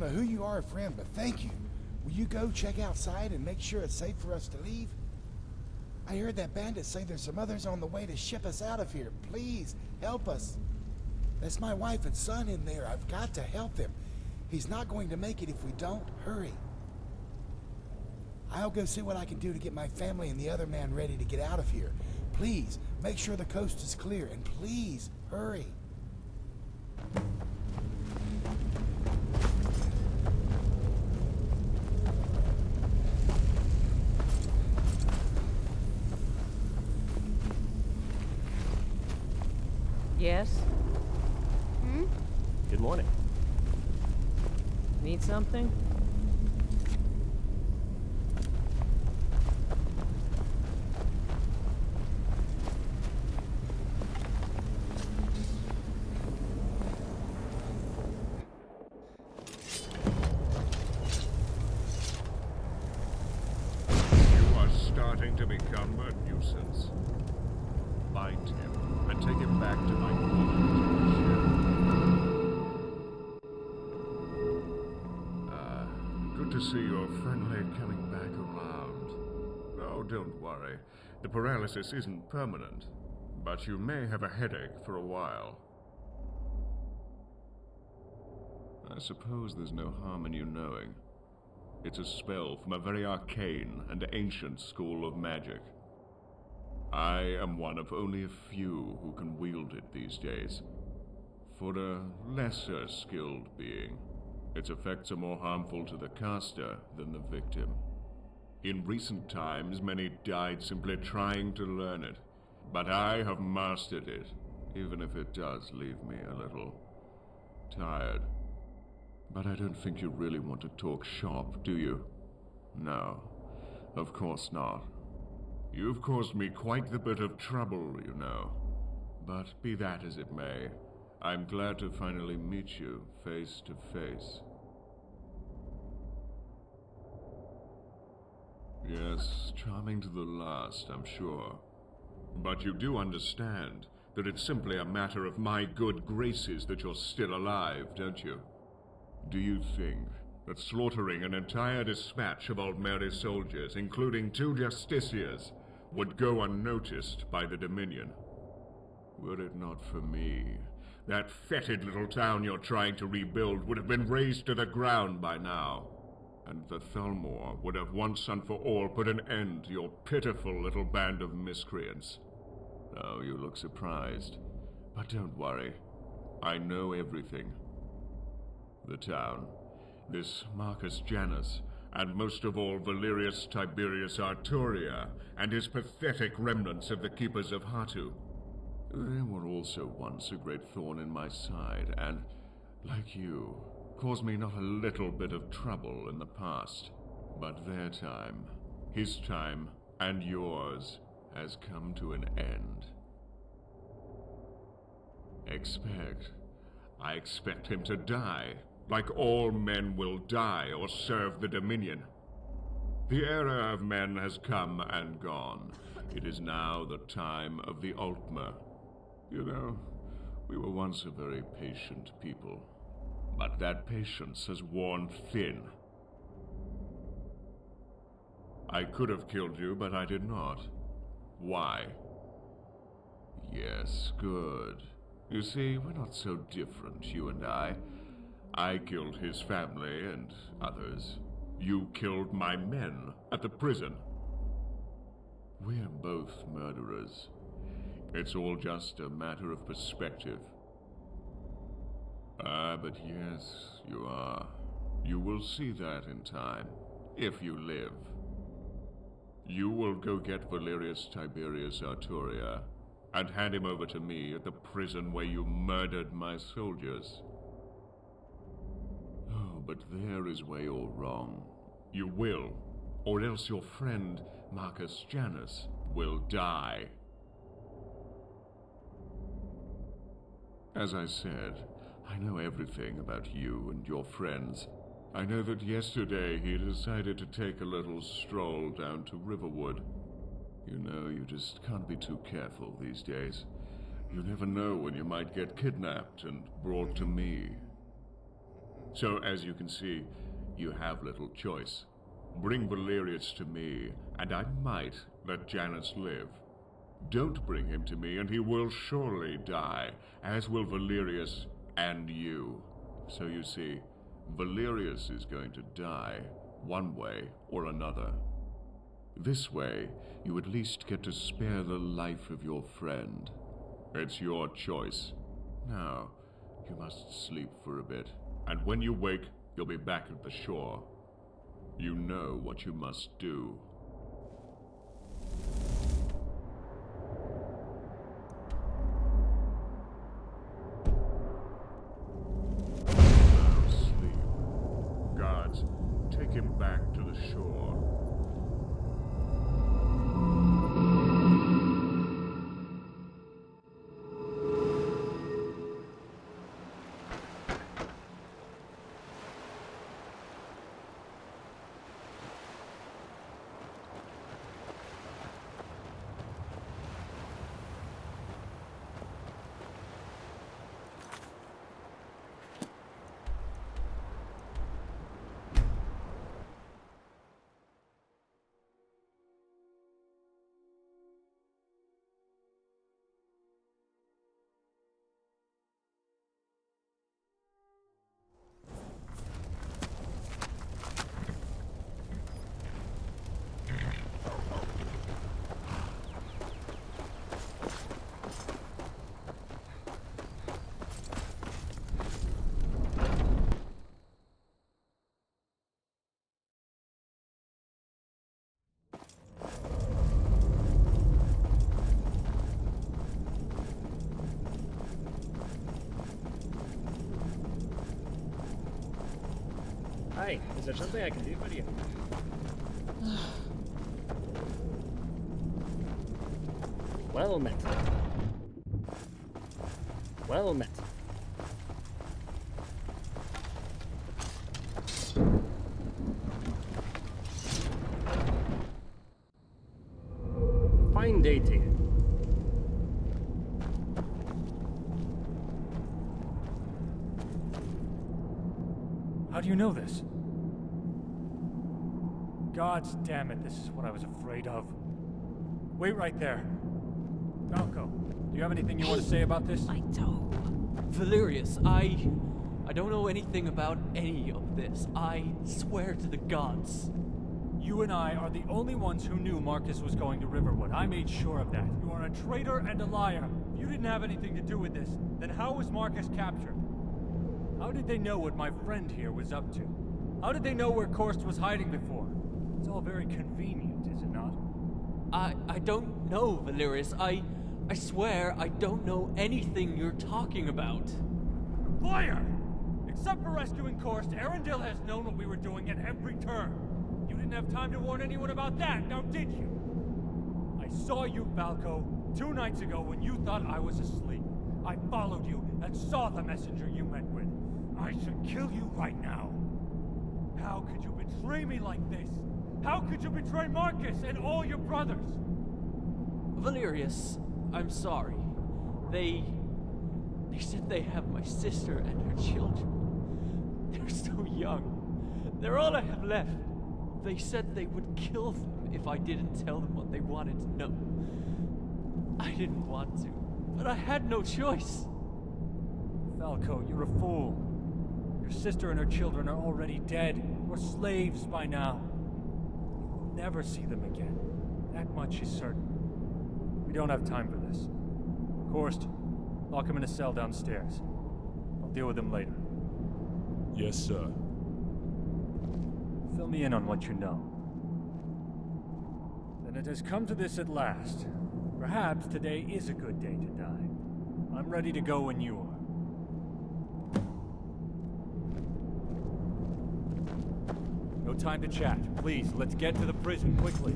know who you are, friend, but thank you. Will you go check outside and make sure it's safe for us to leave? I heard that bandit say there's some others on the way to ship us out of here. Please, help us. That's my wife and son in there. I've got to help them. He's not going to make it if we don't. Hurry. I'll go see what I can do to get my family and the other man ready to get out of here. Please, make sure the coast is clear, and please, hurry. Yes? Good morning. Need something? You are starting to become a nuisance. Find him and take him back to my quarters on the ship. Good to see you're finally coming back around. Oh, don't worry. The paralysis isn't permanent, but you may have a headache for a while. I suppose there's no harm in you knowing. It's a spell from a very arcane and ancient school of magic. I am one of only a few who can wield it these days. For a lesser skilled being, its effects are more harmful to the caster than the victim. In recent times, many died simply trying to learn it, but I have mastered it, even if it does leave me a little tired. But I don't think you really want to talk shop, do you? No, of course not. You've caused me quite the bit of trouble, you know. But be that as it may, I'm glad to finally meet you face to face. Yes, charming to the last, I'm sure. But you do understand that it's simply a matter of my good graces that you're still alive, don't you? Do you think that slaughtering an entire dispatch of Old Mary's soldiers, including 2 justiciars, would go unnoticed by the Dominion? Were it not for me, that fetid little town you're trying to rebuild would have been razed to the ground by now, and the Thalmor would have once and for all put an end to your pitiful little band of miscreants. Oh, you look surprised. But don't worry. I know everything. The town, this Marcus Janus, and most of all Valerius Tiberius Arturia, and his pathetic remnants of the Keepers of Hatu. They were also once a great thorn in my side, and, like you, caused me not a little bit of trouble in the past. But their time, his time, and yours, has come to an end. I expect him to die, like all men will die or serve the Dominion. The era of men has come and gone. It is now the time of the Altmer. You know, we were once a very patient people, but that patience has worn thin. I could have killed you, but I did not. Why? Yes, good. You see, we're not so different, you and I. I killed his family and others. You killed my men at the prison. We're both murderers. It's all just a matter of perspective. But yes, you are. You will see that in time, if you live. You will go get Valerius Tiberius Arturia and hand him over to me at the prison where you murdered my soldiers. Oh, but there is where you're wrong. You will, or else your friend Marcus Janus will die. As I said, I know everything about you and your friends. I know that yesterday he decided to take a little stroll down to Riverwood. You know, you just can't be too careful these days. You never know when you might get kidnapped and brought to me. So, as you can see, you have little choice. Bring Valerius to me, and I might let Janus live. Don't bring him to me, and he will surely die, as will Valerius and you. So you see, Valerius is going to die, one way or another. This way, you at least get to spare the life of your friend. It's your choice. Now, you must sleep for a bit, and when you wake, you'll be back at the shore. You know what you must do. Now sleep. Guards, take him back to the shore. Hi, is there something I can do for you? Well met. Well met. Fine day to you. How do you know this? Gods damn it, this is what I was afraid of. Wait right there. Falco, do you have anything you want to say about this? I don't. Valerius, I don't know anything about any of this. I swear to the gods. You and I are the only ones who knew Marcus was going to Riverwood. I made sure of that. You are a traitor and a liar. If you didn't have anything to do with this, then how was Marcus captured? How did they know what my friend here was up to? How did they know where Korst was hiding before? It's all very convenient, is it not? I don't know, Valerius. I swear I don't know anything you're talking about. Liar! Except for rescuing Korst, Arundel has known what we were doing at every turn. You didn't have time to warn anyone about that, now did you? I saw you, Falco, 2 nights ago when you thought I was asleep. I followed you and saw the messenger you met with. I should kill you right now. How could you betray me like this? How could you betray Marcus and all your brothers? Valerius, I'm sorry. They said they have my sister and her children. They're so young. They're all I have left. They said they would kill them if I didn't tell them what they wanted to know. I didn't want to, but I had no choice. Falco, you're a fool. Your sister and her children are already dead, or slaves by now. We'll never see them again. That much is certain. We don't have time for this. Korst, lock him in a cell downstairs. I'll deal with him later. Yes, sir. Fill me in on what you know. Then it has come to this at last. Perhaps today is a good day to die. I'm ready to go when you are. No time to chat. Please, let's get to the prison quickly.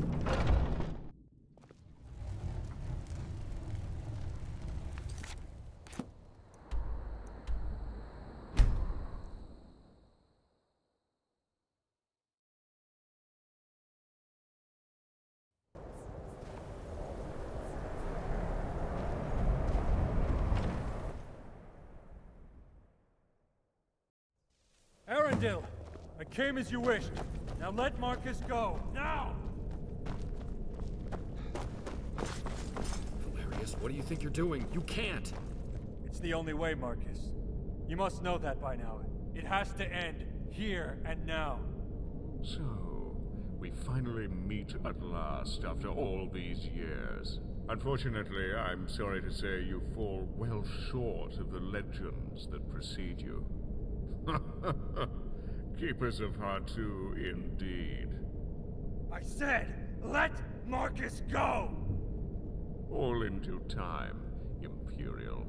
Arundel, I came as you wished. Now let Marcus go. Now! Valerius, what do you think you're doing? You can't! It's the only way, Marcus. You must know that by now. It has to end, here and now. So, we finally meet at last after all these years. Unfortunately, I'm sorry to say you fall well short of the legends that precede you. Keepers of Hatu, indeed. I said, let Marcus go! All in due time, Imperial.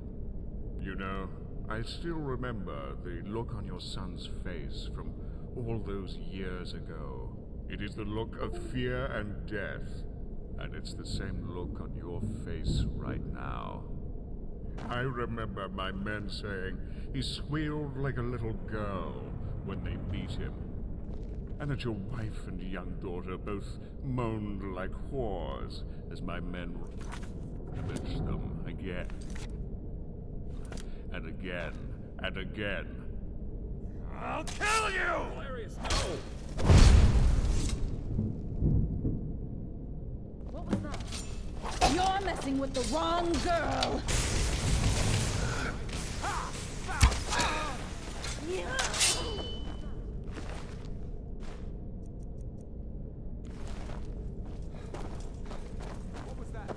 You know, I still remember the look on your son's face from all those years ago. It is the look of fear and death, and it's the same look on your face right now. I remember my men saying he squealed like a little girl when they beat him, and that your wife and young daughter both moaned like whores as my men ravaged them again, and again, and again. I'll kill you! Valerius, no! What was that? You're messing with the wrong girl! What was that?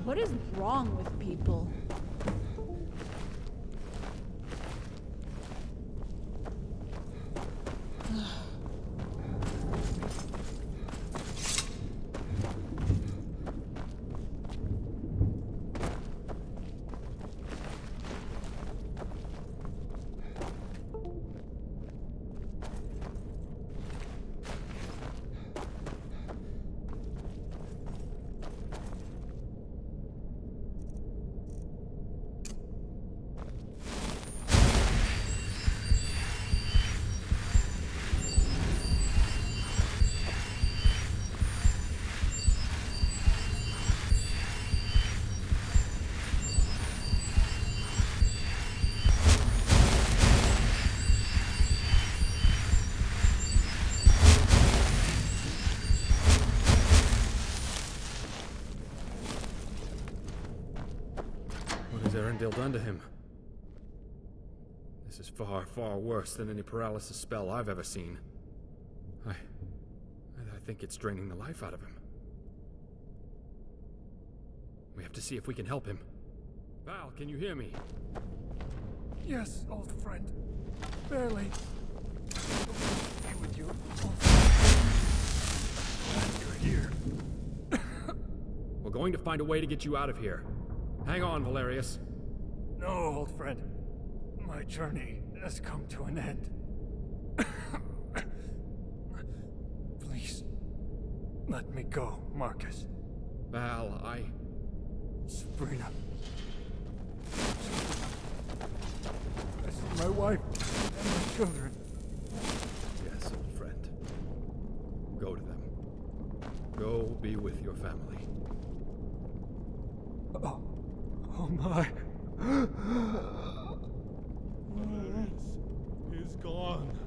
What is wrong with people? What has Arundel done to him? This is far, far worse than any paralysis spell I've ever seen. I think it's draining the life out of him. We have to see if we can help him. Val, can you hear me? Yes, old friend. Barely. Be with you. Glad you're here. We're going to find a way to get you out of here. Hang on, Valerius. No, old friend. My journey has come to an end. Please, let me go, Marcus. Val, Sabrina. I see my wife and my children. Yes, old friend. Go to them. Go be with your family. Oh my. He's gone.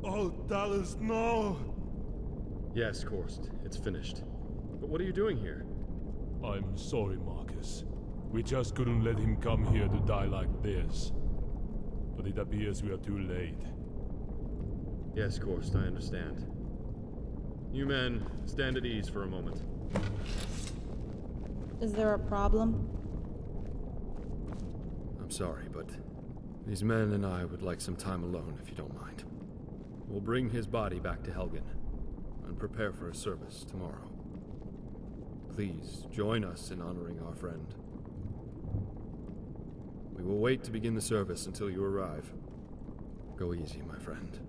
Oh, Dallas, no! Yes, Korst, it's finished. But what are you doing here? I'm sorry, Marcus. We just couldn't let him come here to die like this. But it appears we are too late. Yes, Korst, I understand. You men, stand at ease for a moment. Is there a problem? I'm sorry, but these men and I would like some time alone, if you don't mind. We'll bring his body back to Helgan and prepare for a service tomorrow. Please join us in honoring our friend. We will wait to begin the service until you arrive. Go easy, my friend.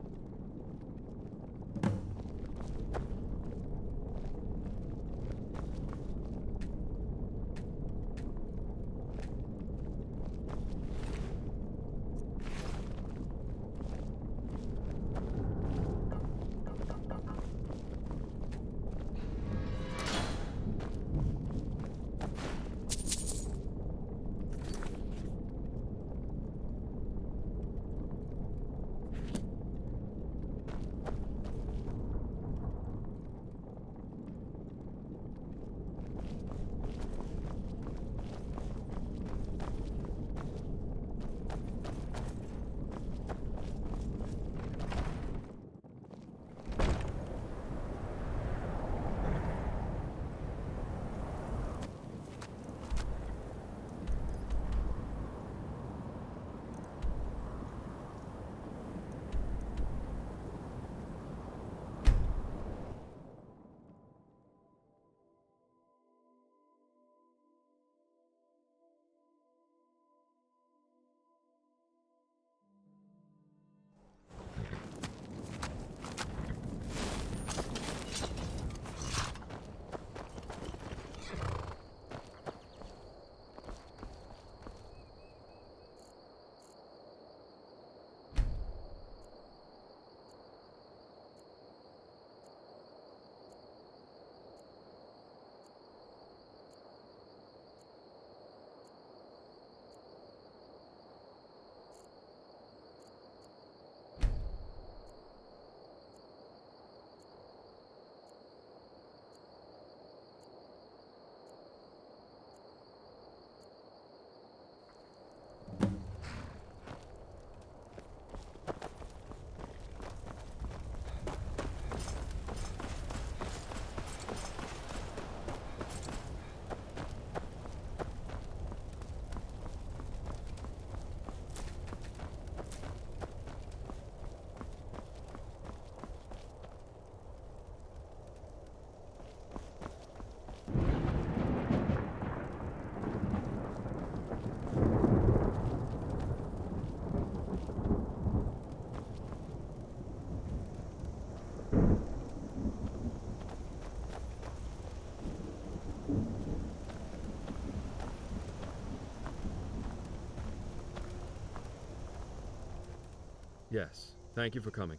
Yes, thank you for coming.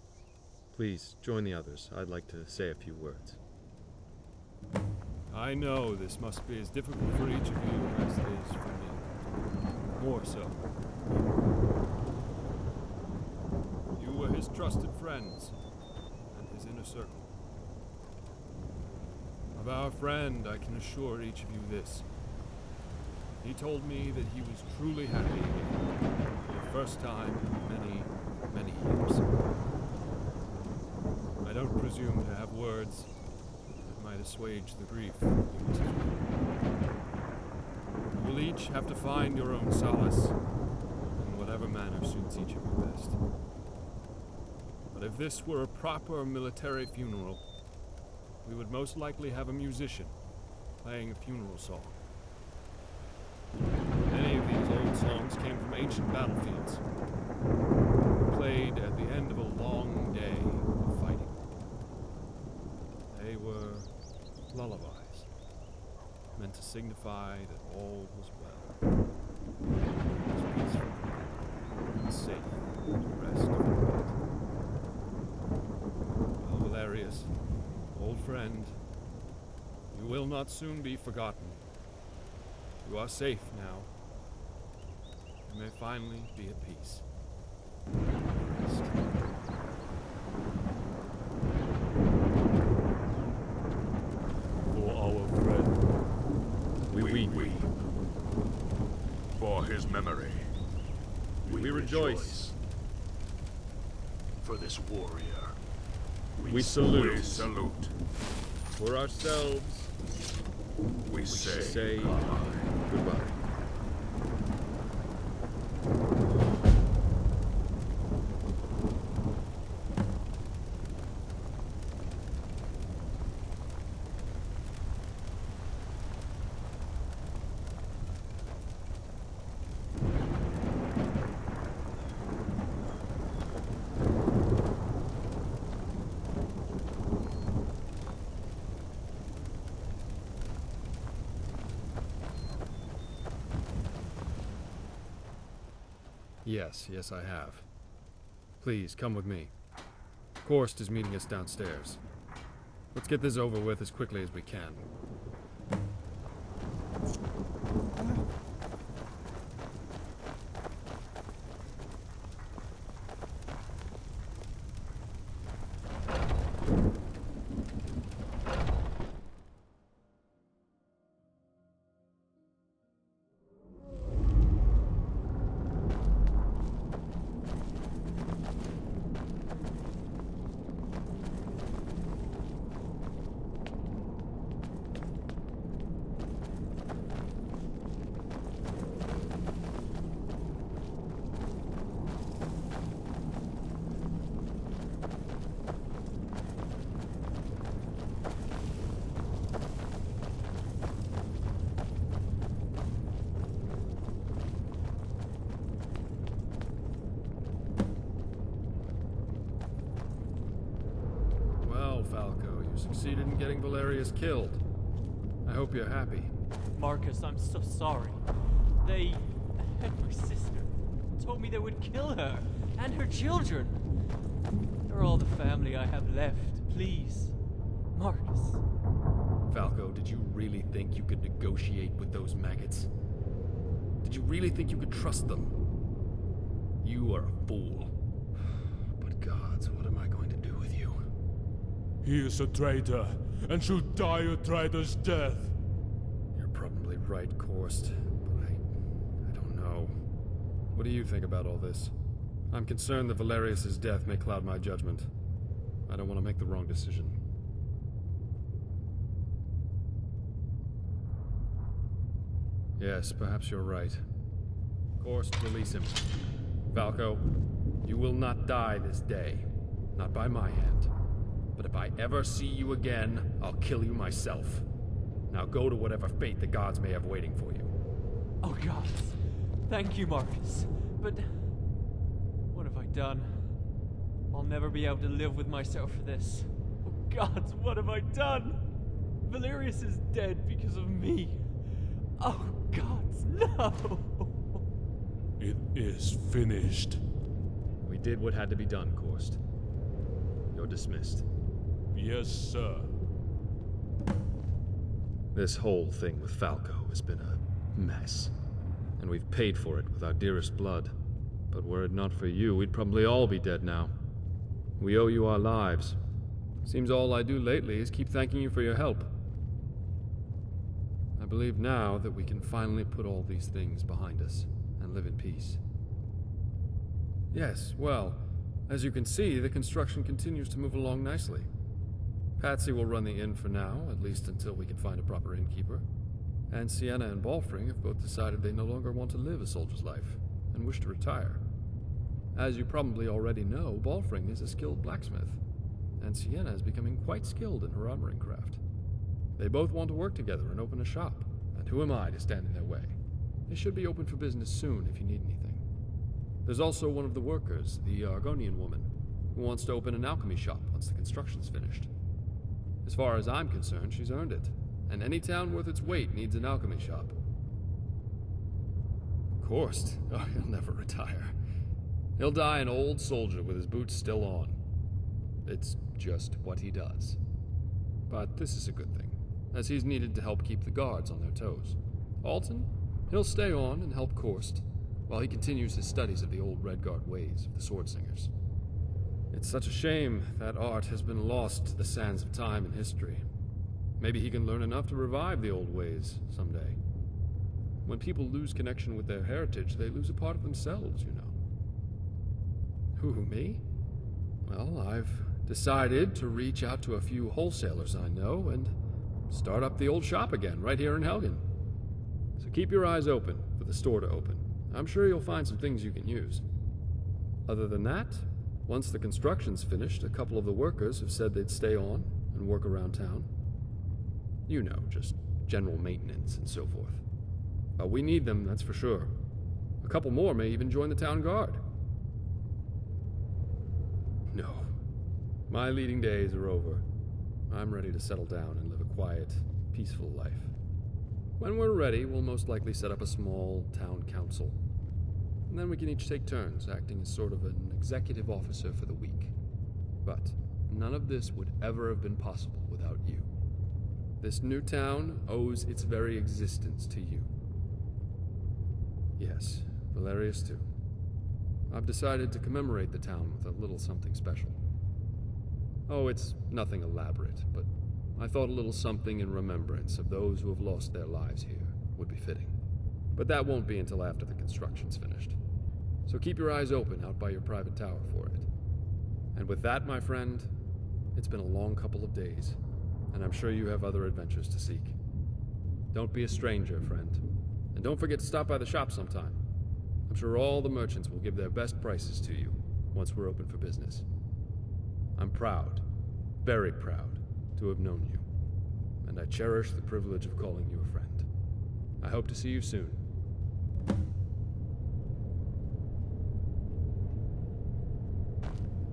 Please, join the others. I'd like to say a few words. I know this must be as difficult for each of you as it is for me. More so. You were his trusted friends, and his inner circle. Of our friend, I can assure each of you this. He told me that he was truly happy for the first time in many, many years. I don't presume to have words that might assuage the grief you must feel. You will each have to find your own solace in whatever manner suits each of you best. But if this were a proper military funeral, we would most likely have a musician playing a funeral song. Many of these old songs came from ancient battlefields, played at the end of a long day of fighting. They were lullabies, meant to signify that all was well. It was peaceful and safe to rest for the night. Well, Valerius, old friend, you will not soon be forgotten. You are safe now. You may finally be at peace. Rest. For our friend, We weep. For his memory. We rejoice. For this warrior. We salute. We salute. For ourselves, We say goodbye. Yes, I have. Please, come with me. Korst is meeting us downstairs. Let's get this over with as quickly as we can. Falco, you succeeded in getting Valerius killed. I hope you're happy. Marcus, I'm so sorry. They had my sister. Told me they would kill her and her children. They're all the family I have left. Please, Marcus. Falco, did you really think you could negotiate with those maggots? Did you really think you could trust them? You are a fool. But gods, what am I going to do with you? he is a traitor, and should die a traitor's death. You're probably right, Korst, but I don't know. What do you think about all this? I'm concerned that Valerius's death may cloud my judgment. I don't want to make the wrong decision. Yes, perhaps you're right. Korst, release him. Falco, you will not die this day. Not by my hand. But if I ever see you again, I'll kill you myself. Now go to whatever fate the gods may have waiting for you. Oh gods. Thank you, Marcus. But what have I done? I'll never be able to live with myself for this. Oh gods, what have I done? Valerius is dead because of me. Oh gods, no! It is finished. We did what had to be done, Korst. You're dismissed. Yes, sir. This whole thing with Falco has been a mess, and we've paid for it with our dearest blood. But were it not for you, we'd probably all be dead now. We owe you our lives. Seems all I do lately is keep thanking you for your help. I believe now that we can finally put all these things behind us and live in peace. Yes, well, as you can see, the construction continues to move along nicely. Patsy will run the inn for now, at least until we can find a proper innkeeper. And Sienna and Balfring have both decided they no longer want to live a soldier's life and wish to retire. As you probably already know, Balfring is a skilled blacksmith, and Sienna is becoming quite skilled in her armoring craft. They both want to work together and open a shop, and who am I to stand in their way? They should be open for business soon if you need anything. There's also one of the workers, the Argonian woman, who wants to open an alchemy shop once the construction's finished. As far as I'm concerned, she's earned it, and any town worth its weight needs an alchemy shop. Korst, oh, he'll never retire. He'll die an old soldier with his boots still on. It's just what he does. But this is a good thing, as he's needed to help keep the guards on their toes. Alton, he'll stay on and help Korst, while he continues his studies of the old Redguard ways of the sword singers. It's such a shame that art has been lost to the sands of time and history. Maybe he can learn enough to revive the old ways someday. When people lose connection with their heritage, they lose a part of themselves, you know. Who, me? Well, I've decided to reach out to a few wholesalers I know and start up the old shop again, right here in Helgan. So keep your eyes open for the store to open. I'm sure you'll find some things you can use. Other than that, once the construction's finished, a couple of the workers have said they'd stay on and work around town. You know, just general maintenance and so forth. But we need them, that's for sure. A couple more may even join the town guard. No. My leading days are over. I'm ready to settle down and live a quiet, peaceful life. When we're ready, we'll most likely set up a small town council. And then we can each take turns acting as sort of an executive officer for the week. But none of this would ever have been possible without you. This new town owes its very existence to you. Yes, Valerius too. I've decided to commemorate the town with a little something special. Oh, it's nothing elaborate, but I thought a little something in remembrance of those who have lost their lives here would be fitting. But that won't be until after the construction's finished. So keep your eyes open out by your private tower for it. And with that, my friend, it's been a long couple of days, and I'm sure you have other adventures to seek. Don't be a stranger, friend. And don't forget to stop by the shop sometime. I'm sure all the merchants will give their best prices to you once we're open for business. I'm proud, very proud, to have known you, and I cherish the privilege of calling you a friend. I hope to see you soon.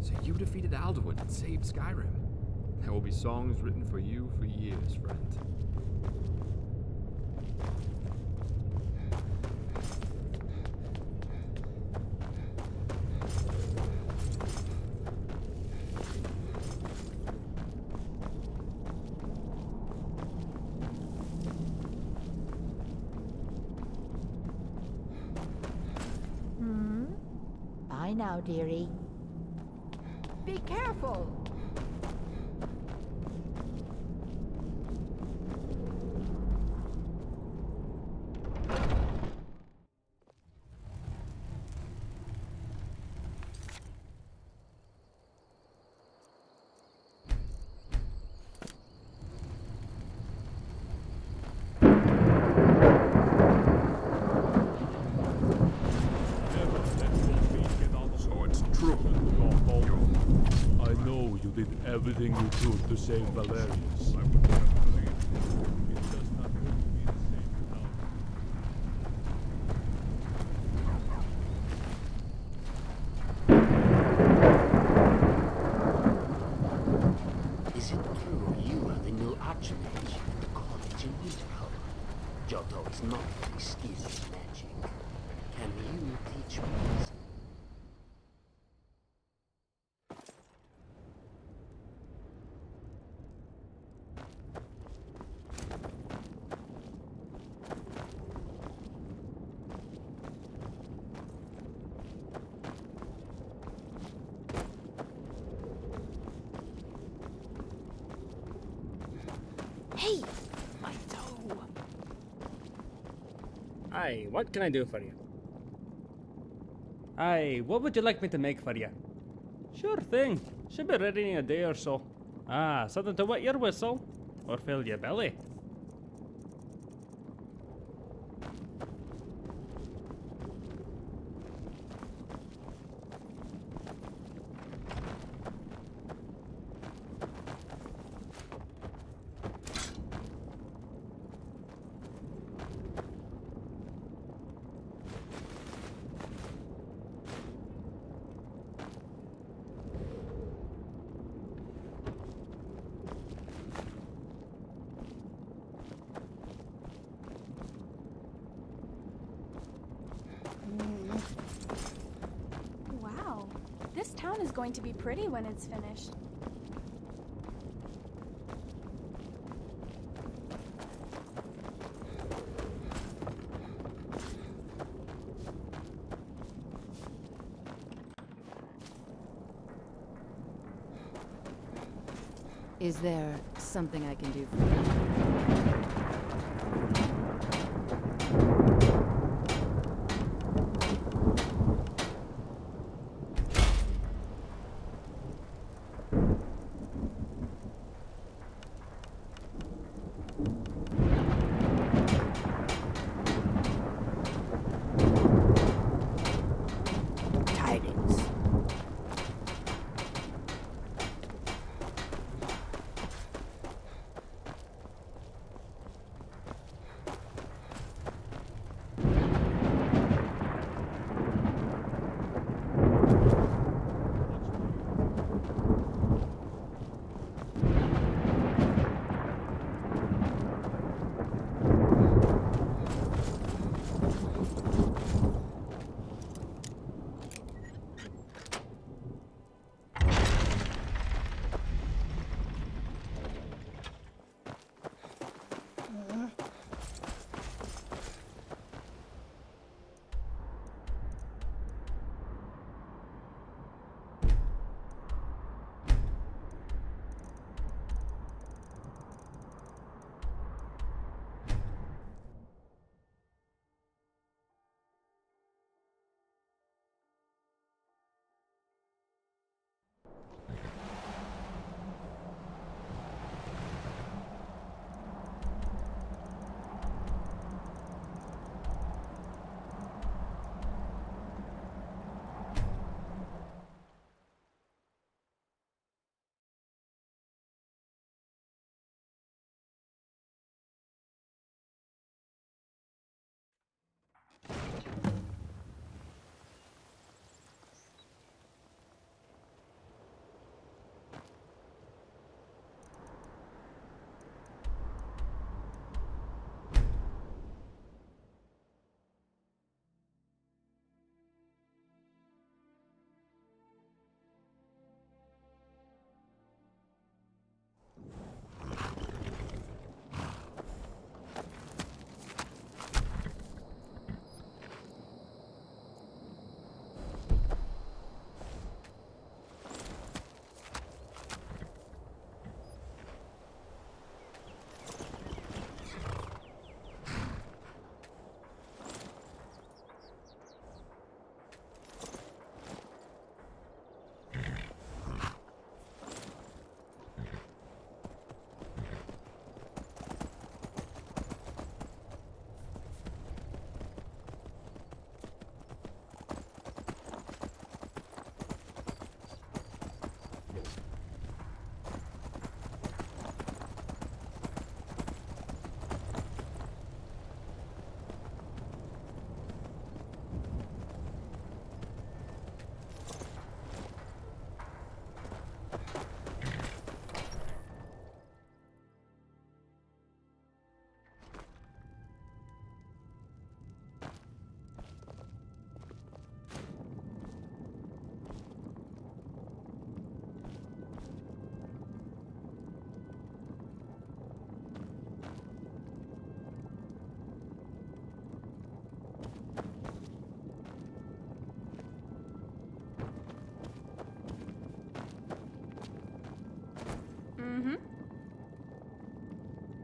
So you defeated Alduin and saved Skyrim. There will be songs written for you for years, friend. Bye now, dearie. Be careful! Everything you could to save Valerius. Is it true you are the new archmage at the college in Winterhold? Giotto is not very skilled in magic. Can you teach me? Aye, what can I do for you? Aye, what would you like me to make for you? Sure thing. Should be ready in a day or so. Ah, something to wet your whistle? Or fill your belly? Wow, this town is going to be pretty when it's finished. Is there something I can do for you? Tidings.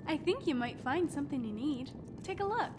I think you might find something you need. Take a look.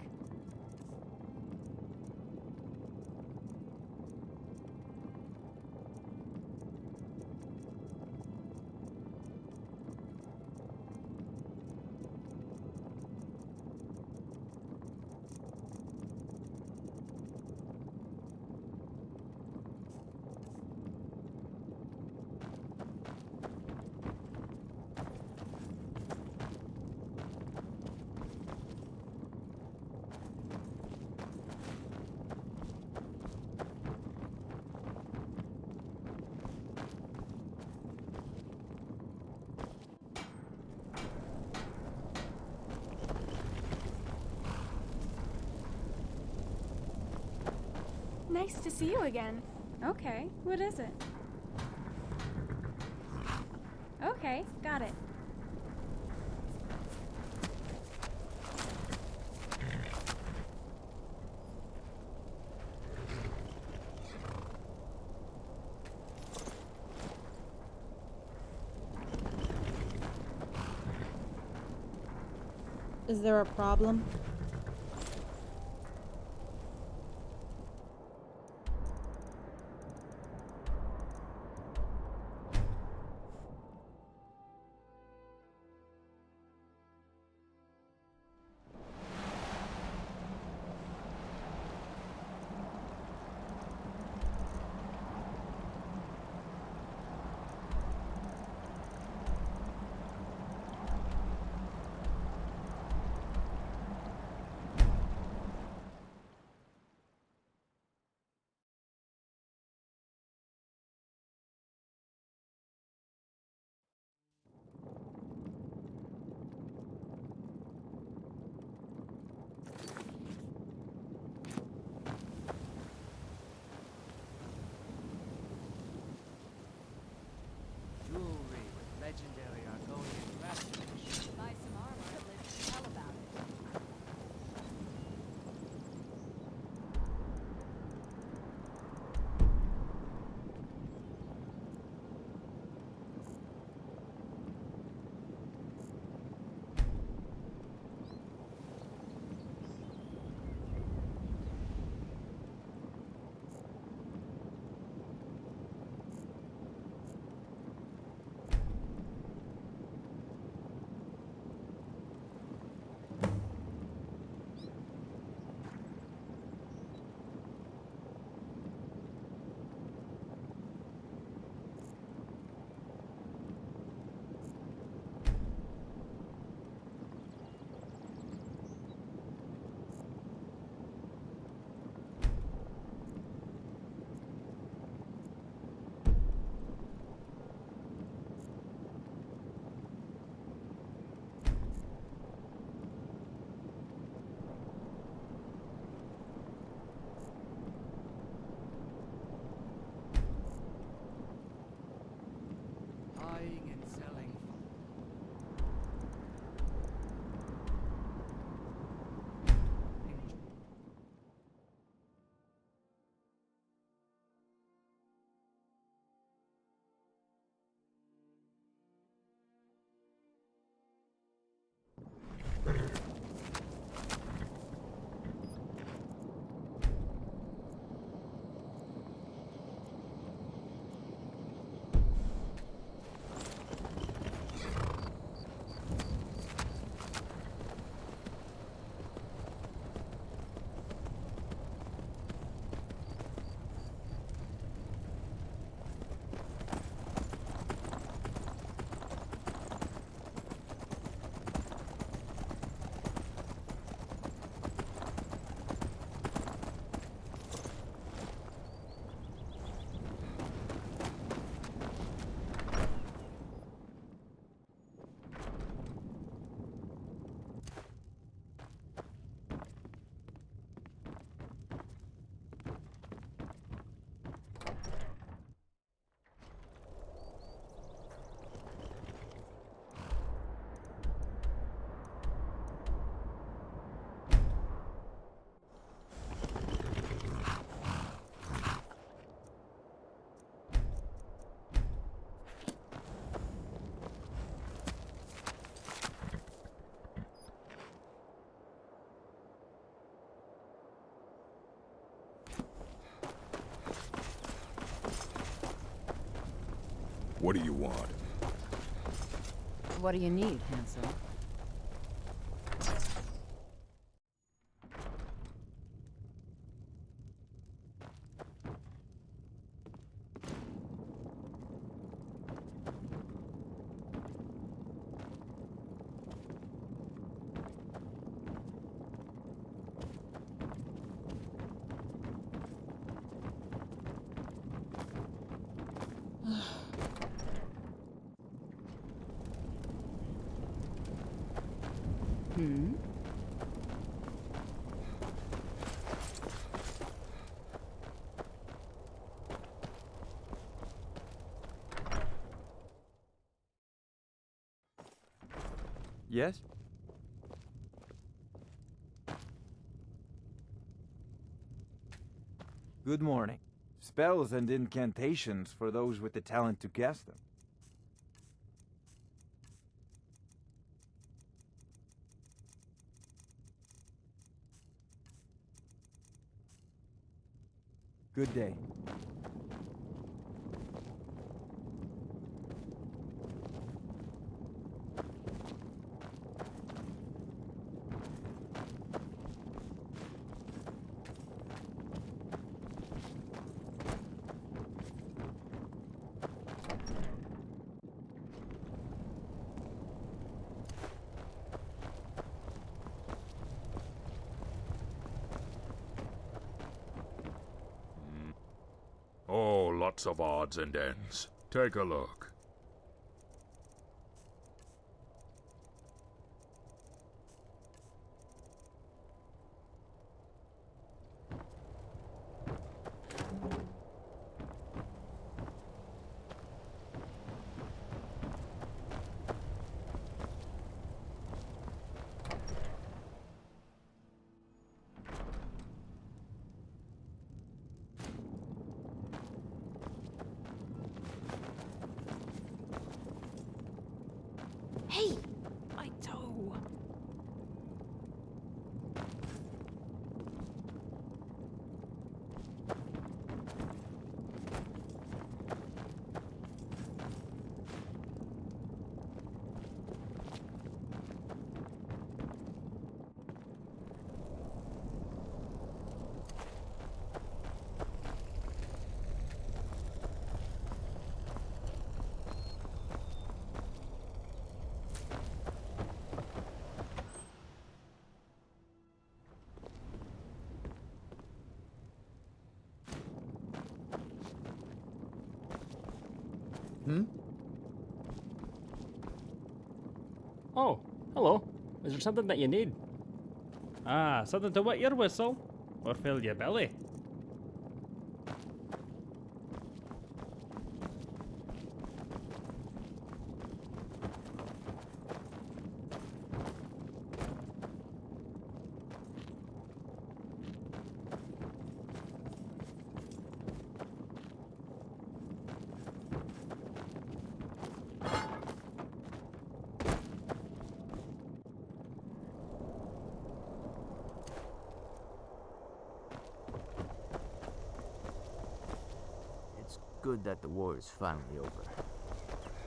Nice to see you again. Okay, what is it? Okay, got it. Is there a problem? Jewelry with legendary Argonian craftsmanship. Buy some armor and live to tell about it. Buying and selling. What do you want? What do you need, handsome? Yes? Good morning. Spells and incantations for those with the talent to cast them. Good day. Oh, lots of odds and ends. Take a look. Hey! My toe! Oh, hello. Is there something that you need? Ah, something to wet your whistle or fill your belly. It's good that the war is finally over.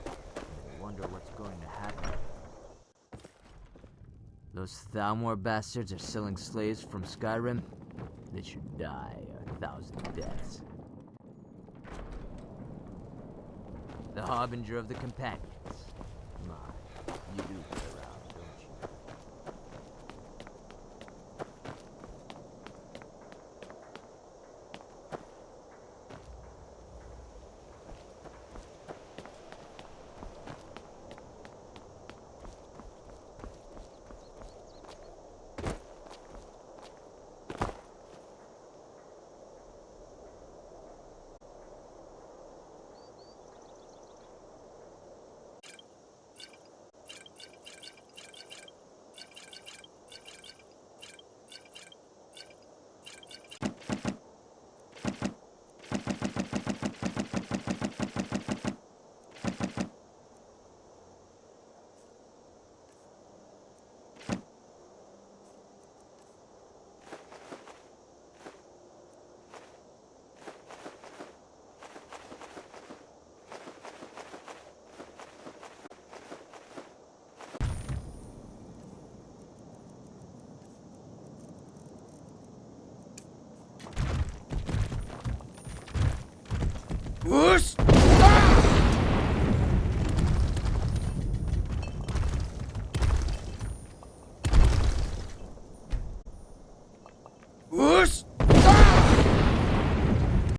I wonder what's going to happen. Those Thalmor bastards are selling slaves from Skyrim. They should die 1,000 deaths. The Harbinger of the Companions. My, you do get around, don't you? Whoosh!